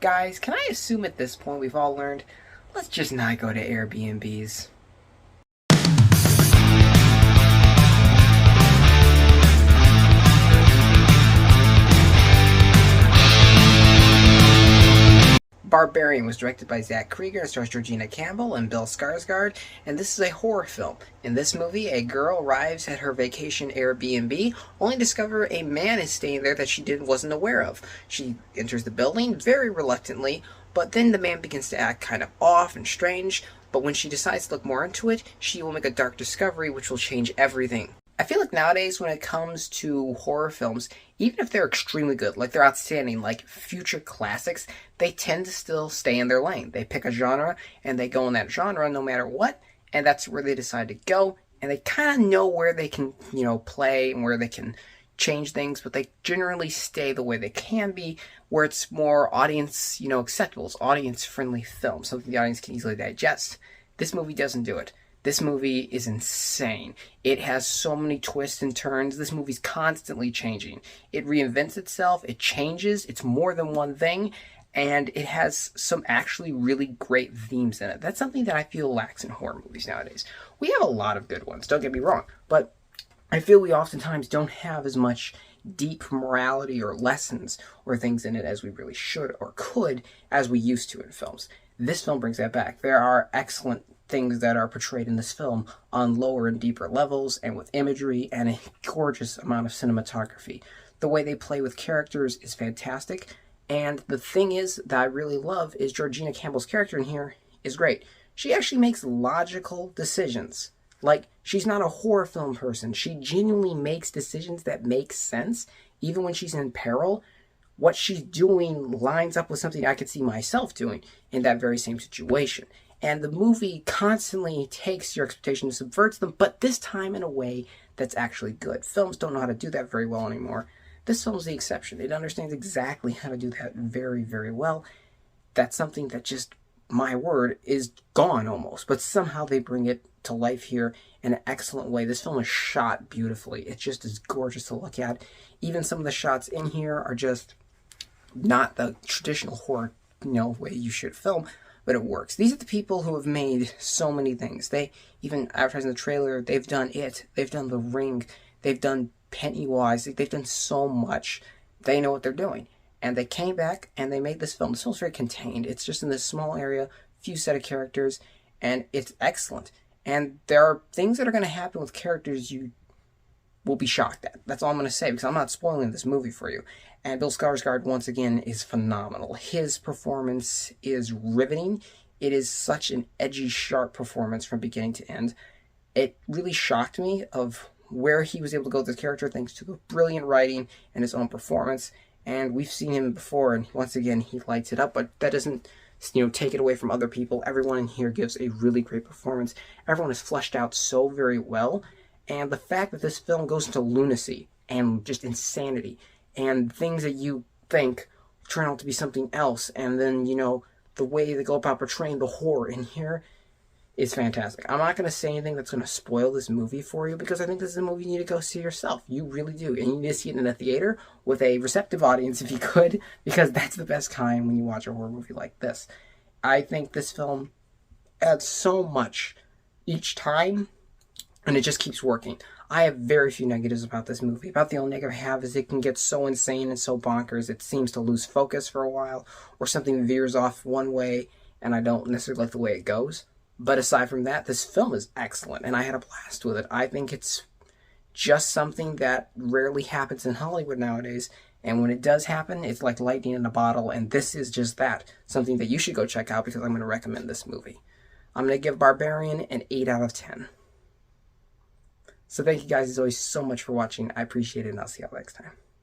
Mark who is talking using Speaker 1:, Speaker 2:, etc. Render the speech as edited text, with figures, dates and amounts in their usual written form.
Speaker 1: Guys, can I assume at this point we've all learned, let's just not go to Airbnbs. Barbarian was directed by Zach Krieger and stars Georgina Campbell and Bill Skarsgård, and this is a horror film. In this movie, a girl arrives at her vacation Airbnb, only to discover a man is staying there that she wasn't aware of. She enters the building very reluctantly, but then the man begins to act kind of off and strange, but when she decides to look more into it, she will make a dark discovery which will change everything. I feel like nowadays when it comes to horror films, even if they're extremely good, like they're outstanding, like future classics, they tend to still stay in their lane. They pick a genre and they go in that genre no matter what, and that's where they decide to go, and they kind of know where they can, play and where they can change things, but they generally stay the way they can be, where it's more audience, acceptable. It's audience-friendly film, something the audience can easily digest. This movie doesn't do it. This movie is insane. It has so many twists and turns. This movie's constantly changing. It reinvents itself. It changes. It's more than one thing. And it has some actually really great themes in it. That's something that I feel lacks in horror movies nowadays. We have a lot of good ones, don't get me wrong. But I feel we oftentimes don't have as much deep morality or lessons or things in it as we really should or could as we used to in films. This film brings that back. There are excellent things that are portrayed in this film on lower and deeper levels and with imagery and a gorgeous amount of cinematography. The way they play with characters is fantastic, and the thing is that I really love is Georgina Campbell's character in here is great. She actually makes logical decisions. Like, she's not a horror film person. She genuinely makes decisions that make sense, even when she's in peril. What she's doing lines up with something I could see myself doing in that very same situation. And the movie constantly takes your expectations and subverts them, but this time in a way that's actually good. Films don't know how to do that very well anymore. This film's the exception. It understands exactly how to do that very, very well. That's something that just, my word, is gone almost. But somehow they bring it to life here in an excellent way. This film is shot beautifully. It just is gorgeous to look at. Even some of the shots in here are just not the traditional horror, way you should film. But it works. These are the people who have made so many things. They even advertise in the trailer. They've done It. They've done The Ring. They've done Pennywise. They've done so much. They know what they're doing. And they came back and they made this film. This film's very contained. It's just in this small area, few set of characters, and it's excellent. And there are things that are going to happen with characters you will be shocked at. That's all I'm going to say, because I'm not spoiling this movie for you. And Bill Skarsgård, once again, is phenomenal. His performance is riveting. It is such an edgy, sharp performance from beginning to end. It really shocked me of where he was able to go with the character thanks to the brilliant writing and his own performance. And we've seen him before, and once again, he lights it up. But that doesn't, take it away from other people. Everyone in here gives a really great performance. Everyone is fleshed out so very well. And the fact that this film goes into lunacy and just insanity and things that you think turn out to be something else, and then, the way they go about portraying the horror in here is fantastic. I'm not going to say anything that's going to spoil this movie for you, because I think this is a movie you need to go see yourself. You really do. And you need to see it in a theater with a receptive audience if you could, because that's the best kind when you watch a horror movie like this. I think this film adds so much each time, and it just keeps working. I have very few negatives about this movie. About the only negative I have is it can get so insane and so bonkers it seems to lose focus for a while, or something veers off one way and I don't necessarily like the way it goes. But aside from that, this film is excellent, and I had a blast with it. I think it's just something that rarely happens in Hollywood nowadays, and when it does happen, it's like lightning in a bottle, and this is just that. Something that you should go check out, because I'm going to recommend this movie. I'm going to give Barbarian an 8 out of 10. So thank you guys as always so much for watching. I appreciate it, and I'll see y'all next time.